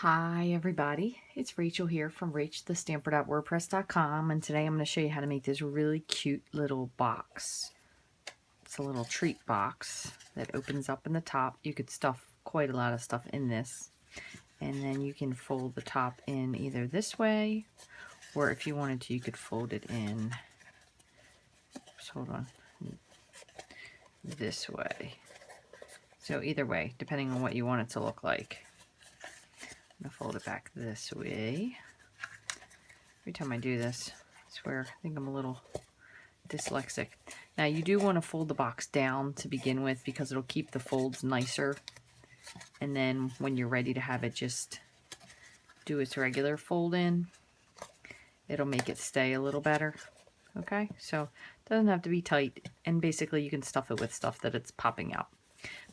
Hi everybody, it's Rachel here from Rachthestamper.wordpress.com, and today I'm going to show you how to make this really cute little box. It's a little treat box that opens up in the top. You could stuff quite a lot of stuff in this, and then you can fold the top in either this way, or if you wanted to, you could fold it in, hold on, this way. So either way, depending on what you want it to look like. I'm going to fold it back this way. Every time I do this, I swear, I think I'm a little dyslexic. Now you do want to fold the box down to begin with because it'll keep the folds nicer. And then when you're ready to have it just do its regular fold in, it'll make it stay a little better. Okay, so it doesn't have to be tight, and basically you can stuff it with stuff that it's popping out.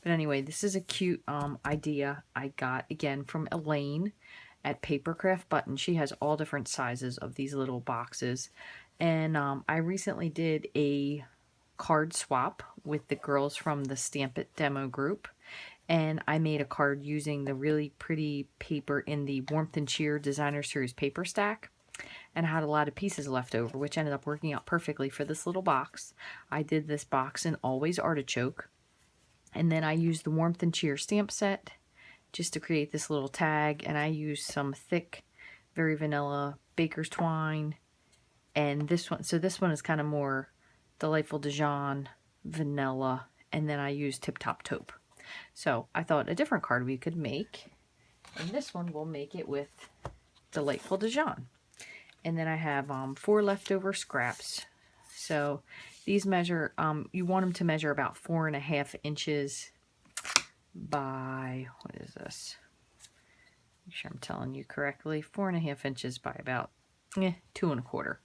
But anyway, this is a cute idea I got again from Elaine at Papercraft Button. She has all different sizes of these little boxes, and I recently did a card swap with the girls from the Stampin demo group, and I made a card using the really pretty paper in the Warmth and Cheer Designer Series paper stack, and I had a lot of pieces left over, which ended up working out perfectly for this little box. I did this box in Always Artichoke. And then I used the Warmth and Cheer stamp set just to create this little tag. And I used some thick, very vanilla baker's twine. And this one, so this one is kind of more Delightful Dijon, vanilla. And then I used Tip Top Taupe. So I thought a different card we could make. And this one we'll make it with Delightful Dijon. And then I have 4 leftover scraps. So these measure, you want them to measure about 4.5 inches by, what is this? Make sure I'm telling you correctly. 4.5 inches by about 2.25,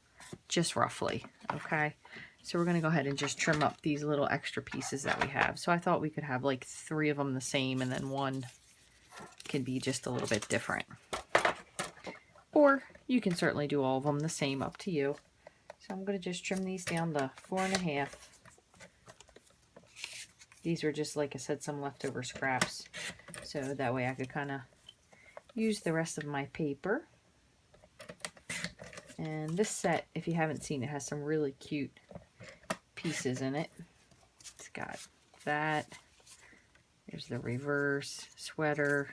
just roughly. Okay, so we're going to go ahead and just trim up these little extra pieces that we have. So I thought we could have like 3 of them the same, and then one can be just a little bit different. Or you can certainly do all of them the same, up to you. So I'm going to just trim these down to 4.5. These are just, like I said, some leftover scraps. So that way I could kind of use the rest of my paper. And this set, if you haven't seen it, has some really cute pieces in it. It's got that. There's the reverse, sweater,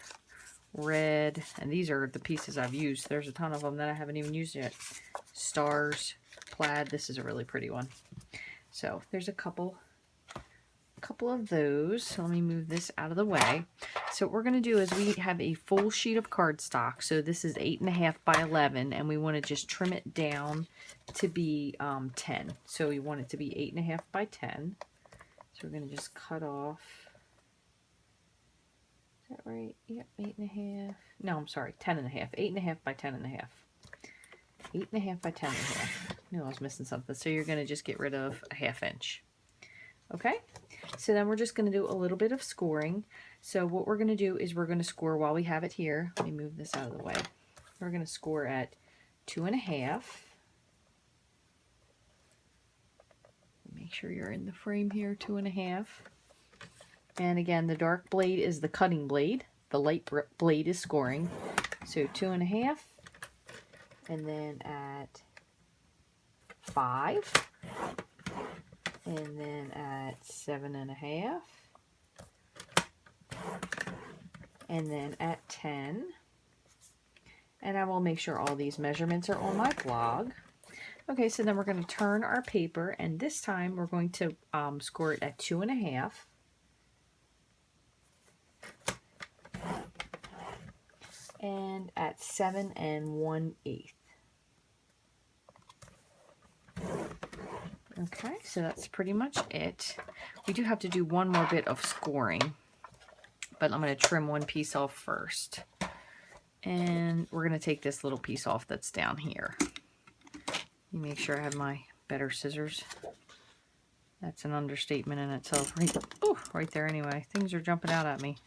red. And these are the pieces I've used. There's a ton of them that I haven't even used yet. Stars. Plaid. This is a really pretty one. So there's a couple of those. So let me move this out of the way. So what we're going to do is we have a full sheet of cardstock. So this is 8.5 by 11, and we want to just trim it down to be 10. So we want it to be 8.5 by 10. So we're going to just cut off. Is that right? Yep, 8.5. No, I'm sorry, 10.5. 8.5 by 10.5. 8.5 by 10.5. No, I was missing something. So you're going to just get rid of a 1/2 inch. Okay, so then we're just going to do a little bit of scoring. So what we're going to do is we're going to score while we have it here. Let me move this out of the way. We're going to score at 2.5. Make sure you're in the frame here, 2.5. And again, the dark blade is the cutting blade. The light blade is scoring. So 2.5. And then at 5, and then at 7.5, and then at 10. And I will make sure all these measurements are on my blog. Okay, so then we're going to turn our paper, and this time we're going to score it at 2.5. And at 7 1/8. Okay, so that's pretty much it. We do have to do one more bit of scoring, but I'm going to trim one piece off first. And we're going to take this little piece off that's down here. You make sure I have my better scissors. That's an understatement in itself. Right there anyway. Things are jumping out at me.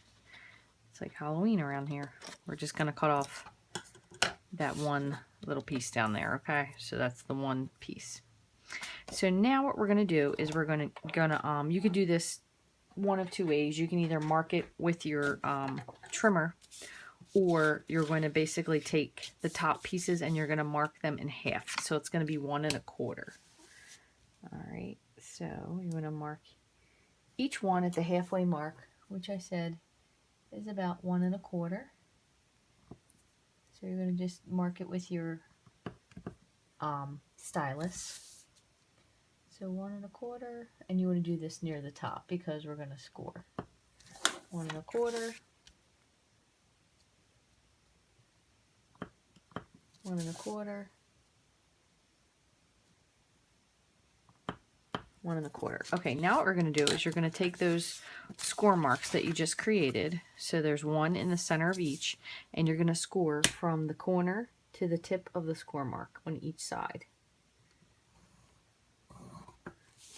It's like Halloween around here. We're just going to cut off that one little piece down there, okay? So that's the one piece. So now what we're going to do is we're going to you could do this one of two ways. You can either mark it with your trimmer, or you're going to basically take the top pieces and you're going to mark them in half. So it's going to be 1 1/4. All right, so you want to mark each one at the halfway mark, which I said is about 1 1/4. So you're going to just mark it with your stylus. So 1 1/4, and you want to do this near the top because we're going to score. 1 1/4, 1 1/4, 1 1/4. Okay, now what we're going to do is you're going to take those score marks that you just created. So there's 1 in the center of each, and you're going to score from the corner to the tip of the score mark on each side.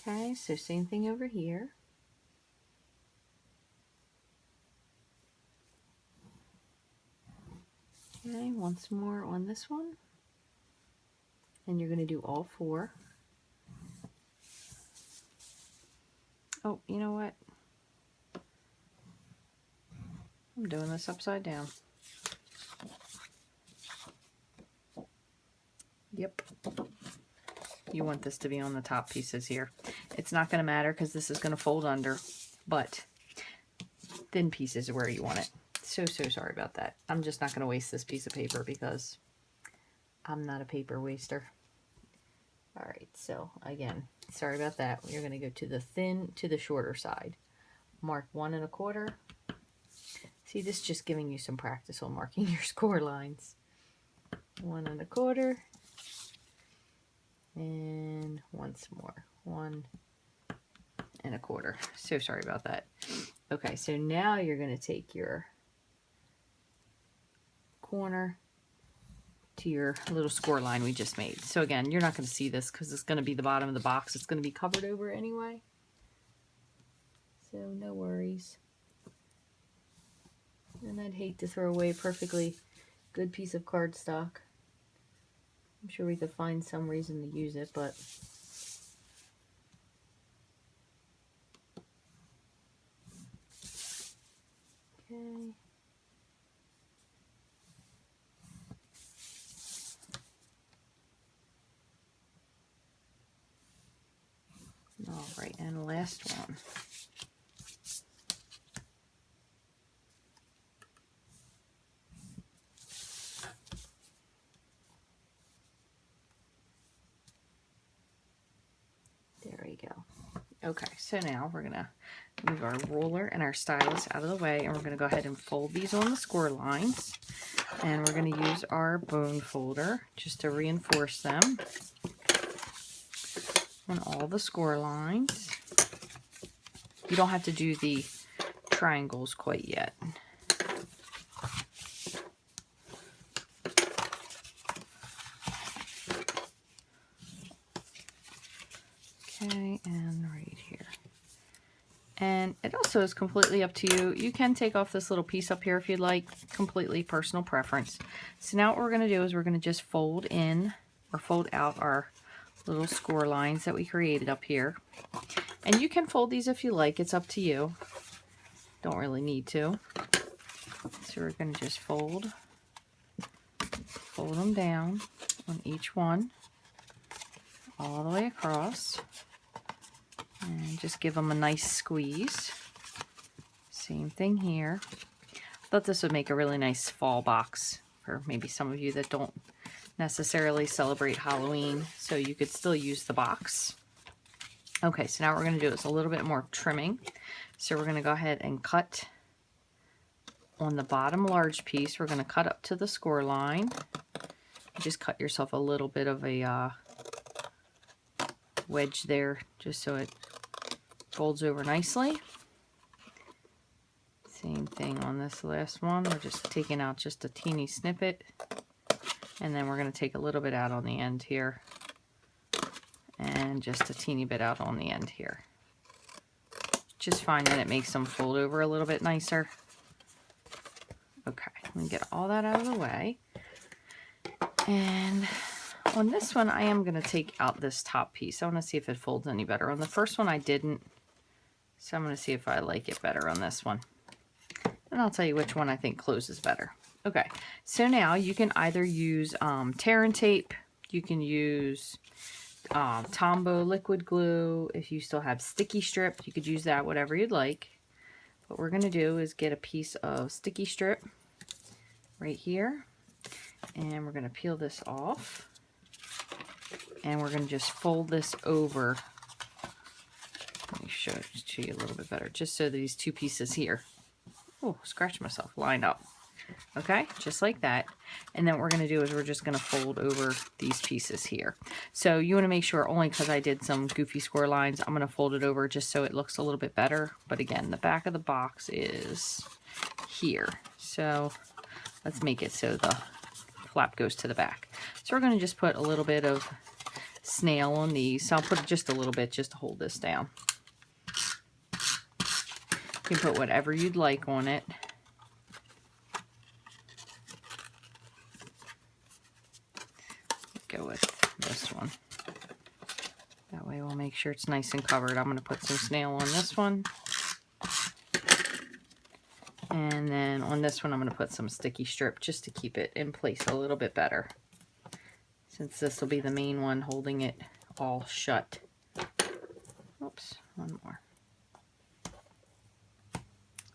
Okay, so same thing over here. Okay, once more on this one. And you're going to do all 4. Oh, you know what? I'm doing this upside down. Yep. You want this to be on the top pieces here. It's not going to matter because this is going to fold under, but thin pieces are where you want it. So sorry about that. I'm just not going to waste this piece of paper because I'm not a paper waster. All right, so again, sorry about that. We're going to go to the thin to the shorter side. Mark 1 1/4. See, this is just giving you some practice on marking your score lines. 1 1/4. And once more, 1 1/4. So sorry about that. Okay, so now you're going to take your corner to your little score line we just made. So again, you're not going to see this because it's going to be the bottom of the box. It's going to be covered over anyway. So no worries. And I'd hate to throw away a perfectly good piece of cardstock. I'm sure we could find some reason to use it, but okay. All right, and last one. There we go. Okay, so now we're gonna move our ruler and our stylus out of the way, and we're gonna go ahead and fold these on the score lines. And we're gonna use our bone folder just to reinforce them on all the score lines. You don't have to do the triangles quite yet. Okay, and right here. And it also is completely up to you. You can take off this little piece up here if you'd like, completely personal preference. So now what we're going to do is we're going to just fold in or fold out our little score lines that we created up here. And you can fold these if you like, it's up to you. Don't really need to. So we're going to just fold them down on each one, all the way across. And just give them a nice squeeze. Same thing here. I thought this would make a really nice fall box for maybe some of you that don't necessarily celebrate Halloween, so you could still use the box. Okay, so now what we're going to do is a little bit more trimming. So we're going to go ahead and cut on the bottom large piece. We're going to cut up to the score line. Just cut yourself a little bit of a wedge there just so it folds over nicely. Same thing on this last one. We're just taking out just a teeny snippet, and then we're going to take a little bit out on the end here and just a teeny bit out on the end here. Just find that it makes them fold over a little bit nicer. Okay, let me get all that out of the way. And on this one, I am going to take out this top piece. I want to see if it folds any better. On the first one, I didn't. So I'm going to see if I like it better on this one. And I'll tell you which one I think closes better. Okay, so now you can either use tear and tape, you can use Tombow liquid glue. If you still have sticky strip, you could use that, whatever you'd like. What we're going to do is get a piece of sticky strip right here, and we're going to peel this off, and we're going to just fold this over. Let me show it to you a little bit better, just so these two pieces here, oh, scratch myself, line up. Okay, just like that. And then what we're going to do is we're just going to fold over these pieces here. So you want to make sure, only because I did some goofy square lines, I'm going to fold it over just so it looks a little bit better. But again, the back of the box is here. So let's make it so the flap goes to the back. So we're going to just put a little bit of snail on these. So I'll put just a little bit just to hold this down. You can put whatever you'd like on it. Go with this one. That way we'll make sure it's nice and covered. I'm going to put some snail on this one. And then on this one I'm going to put some sticky strip just to keep it in place a little bit better, since this will be the main one holding it all shut. Oops, one more.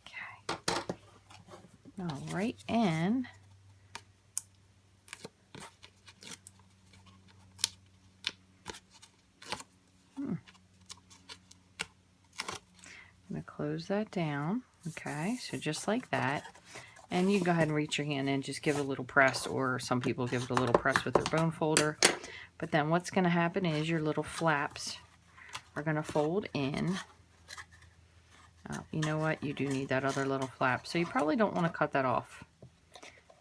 Okay. All right, and I'm going to close that down. Okay, so just like that. And you can go ahead and reach your hand in, just give it a little press, or some people give it a little press with their bone folder. But then what's going to happen is your little flaps are going to fold in. You know what? You do need that other little flap. So you probably don't want to cut that off.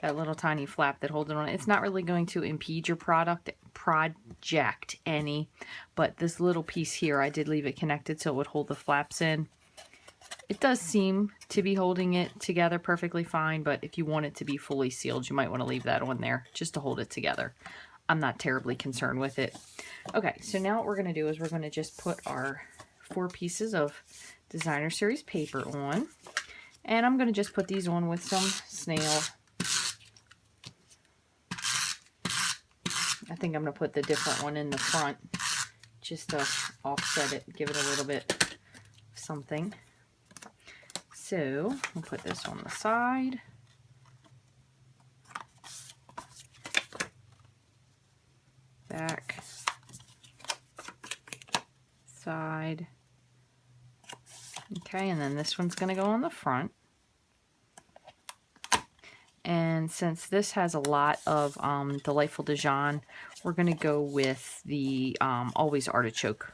That little tiny flap that holds it on. It's not really going to impede your project any. But this little piece here, I did leave it connected so it would hold the flaps in. It does seem to be holding it together perfectly fine, but if you want it to be fully sealed, you might want to leave that on there just to hold it together. I'm not terribly concerned with it. Okay, so now what we're going to do is we're going to just put our 4 pieces of Designer Series paper on. And I'm going to just put these on with some snail. I think I'm going to put the different one in the front just to offset it, give it a little bit of something. So we'll put this on the side. Back. Side. Okay, and then this one's going to go on the front. And since this has a lot of Delightful Dijon, we're going to go with the Always Artichoke.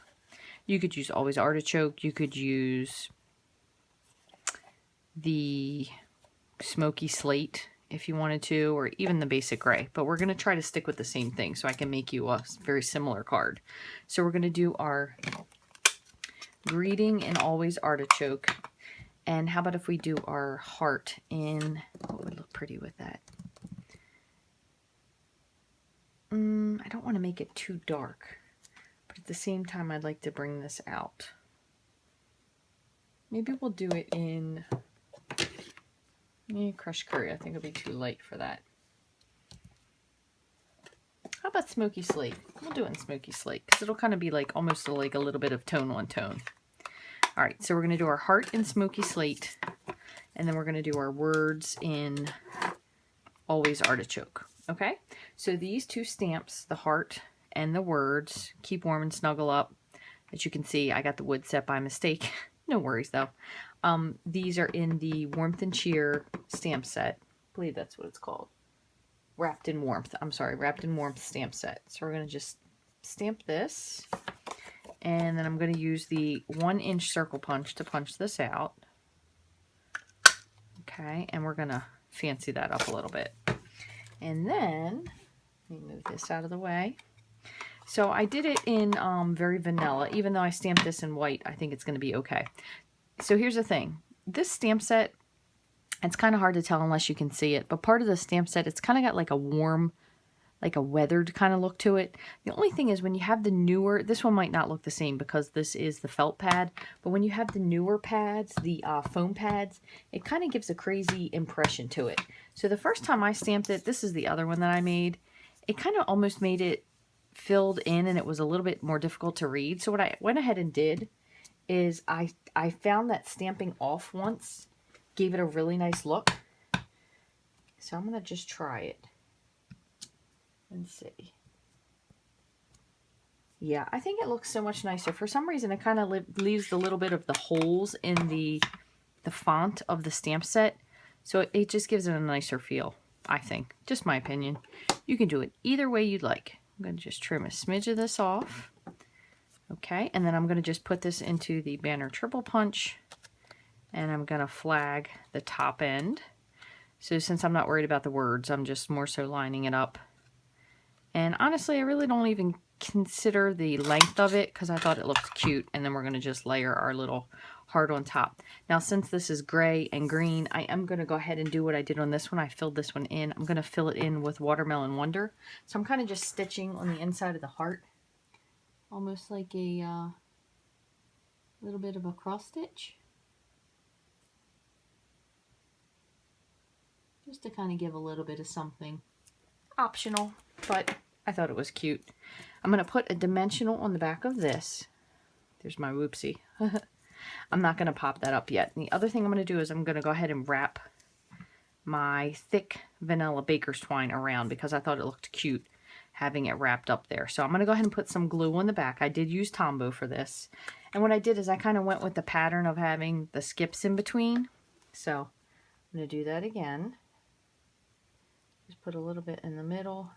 You could use Always Artichoke. You could use the Smoky Slate if you wanted to, or even the basic gray. But we're going to try to stick with the same thing so I can make you a very similar card. So we're going to do our greeting in Always Artichoke. And how about if we do our heart in, what would look pretty with that? I don't want to make it too dark, but at the same time I'd like to bring this out. Maybe we'll do it in crushed curry. I think it'll be too light for that. How about Smoky Slate? We'll do it in Smoky Slate because it'll kind of be like almost like a little bit of tone on tone. All right, so we're going to do our heart in Smoky Slate, and then we're going to do our words in Always Artichoke. Okay, so these 2 stamps, the heart and the words, keep warm and snuggle up. As you can see, I got the wood set by mistake. No worries though. These are in the Warmth and Cheer stamp set. I believe that's what it's called. Wrapped in Warmth. I'm sorry, Wrapped in Warmth stamp set. So we're going to just stamp this. And then I'm going to use the 1-inch circle punch to punch this out. Okay, and we're going to fancy that up a little bit. And then, let me move this out of the way. So I did it in very vanilla. Even though I stamped this in white, I think it's going to be okay. So here's the thing. This stamp set, it's kind of hard to tell unless you can see it. But part of the stamp set, it's kind of got like a warm like a weathered kind of look to it. The only thing is when you have the newer, this one might not look the same because this is the felt pad, but when you have the newer pads, the foam pads, it kind of gives a crazy impression to it. So the first time I stamped it, this is the other one that I made, it kind of almost made it filled in and it was a little bit more difficult to read. So what I went ahead and did is I found that stamping off once gave it a really nice look. So I'm going to just try it and see. Yeah, I think it looks so much nicer. For some reason, it kind of leaves a little bit of the holes in the font of the stamp set. So it just gives it a nicer feel, I think. Just my opinion. You can do it either way you'd like. I'm going to just trim a smidge of this off. Okay, and then I'm going to just put this into the banner triple punch. And I'm going to flag the top end. So since I'm not worried about the words, I'm just more so lining it up. And honestly, I really don't even consider the length of it because I thought it looked cute. And then we're going to just layer our little heart on top. Now, since this is gray and green, I am going to go ahead and do what I did on this one. I filled this one in. I'm going to fill it in with Watermelon Wonder. So I'm kind of just stitching on the inside of the heart. Almost like a little bit of a cross stitch. Just to kind of give a little bit of something. Optional, but I thought it was cute. I'm going to put a dimensional on the back of this. There's my whoopsie. I'm not going to pop that up yet. And the other thing I'm going to do is I'm going to go ahead and wrap my thick vanilla baker's twine around because I thought it looked cute having it wrapped up there. So I'm going to go ahead and put some glue on the back. I did use Tombow for this. And what I did is I kind of went with the pattern of having the skips in between. So I'm going to do that again. Just put a little bit in the middle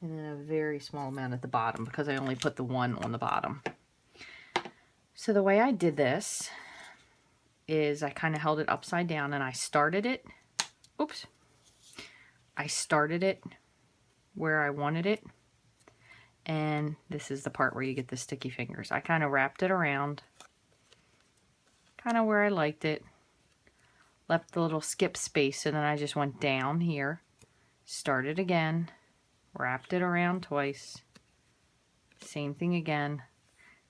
and then a very small amount at the bottom because I only put the one on the bottom. So the way I did this is I kind of held it upside down and I started it. Oops. I started it where I wanted it. And this is the part where you get the sticky fingers. I kind of wrapped it around, kind of where I liked it. Left the little skip space and then I just went down here. Started again, wrapped it around twice, same thing again,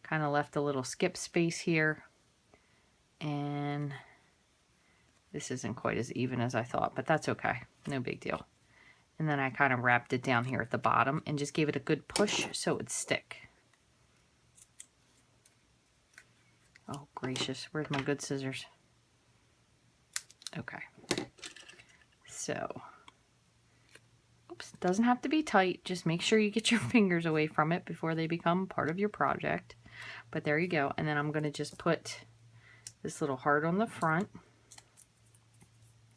kind of left a little skip space here, and this isn't quite as even as I thought, but that's okay, no big deal. And then I kind of wrapped it down here at the bottom and just gave it a good push so it would stick. Oh gracious, where's my good scissors? Okay, so oops, doesn't have to be tight. Just make sure you get your fingers away from it before they become part of your project. But there you go. And then I'm going to just put this little heart on the front.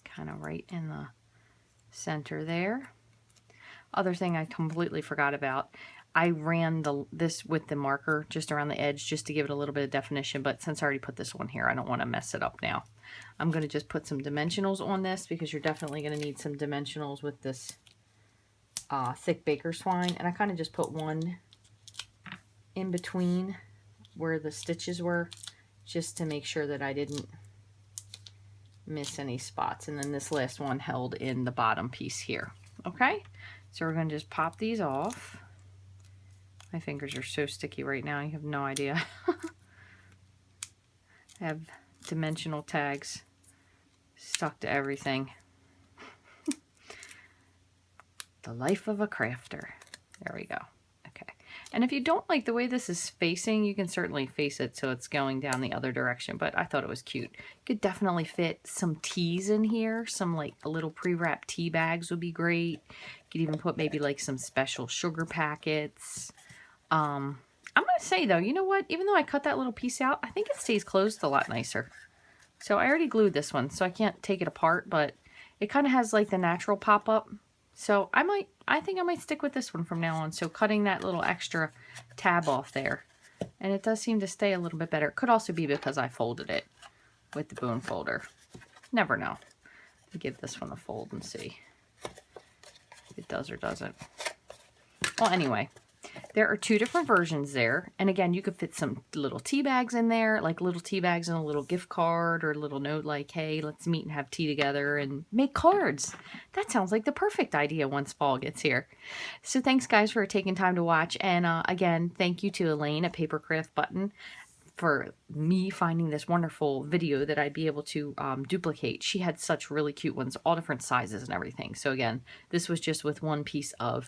Kind of right in the center there. Other thing I completely forgot about. I ran this with the marker just around the edge just to give it a little bit of definition. But since I already put this one here, I don't want to mess it up now. I'm going to just put some dimensionals on this because you're definitely going to need some dimensionals with this thick baker's twine, and I kind of just put one in between where the stitches were just to make sure that I didn't miss any spots, and then this last one held in the bottom piece here. Okay, so we're going to just pop these off. My fingers are so sticky right now, you have no idea. I have dimensional tags stuck to everything. The life of a crafter. There we go. Okay. And if you don't like the way this is facing, you can certainly face it so it's going down the other direction. But I thought it was cute. You could definitely fit some teas in here. Some like a little pre-wrapped tea bags would be great. You could even put maybe like some special sugar packets. I'm going to say though, you know what? Even though I cut that little piece out, I think it stays closed a lot nicer. So I already glued this one, so I can't take it apart. But it kind of has like the natural pop-up. So I think I might stick with this one from now on. So cutting that little extra tab off there. And it does seem to stay a little bit better. It could also be because I folded it with the bone folder. Never know. Give this one a fold and see if it does or doesn't. Well, anyway, There are 2 different versions there. And again, you could fit some little tea bags in there, like little tea bags and a little gift card or a little note like, hey, let's meet and have tea together and make cards. That sounds like the perfect idea once fall gets here. So thanks guys for taking time to watch. And again, thank you to Elaine at Papercraft Button for me finding this wonderful video that I'd be able to duplicate. She had such really cute ones, all different sizes and everything. So again, this was just with one piece of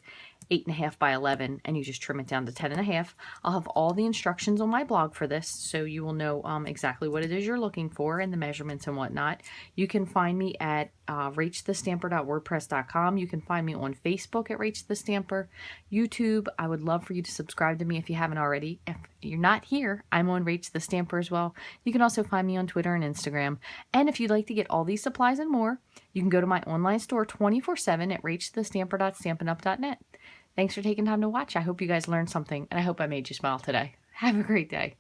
8.5 by 11, and you just trim it down to 10.5. I'll have all the instructions on my blog for this, so you will know exactly what it is you're looking for and the measurements and whatnot. You can find me at rachthestamper.wordpress.com. You can find me on Facebook at Rachthestamper. YouTube, I would love for you to subscribe to me if you haven't already. If you're not here, I'm on Rachthestamper as well. You can also find me on Twitter and Instagram. And if you'd like to get all these supplies and more, you can go to my online store 24/7 at rachthestamper.stampinup.net. Thanks for taking time to watch. I hope you guys learned something, and I hope I made you smile today. Have a great day.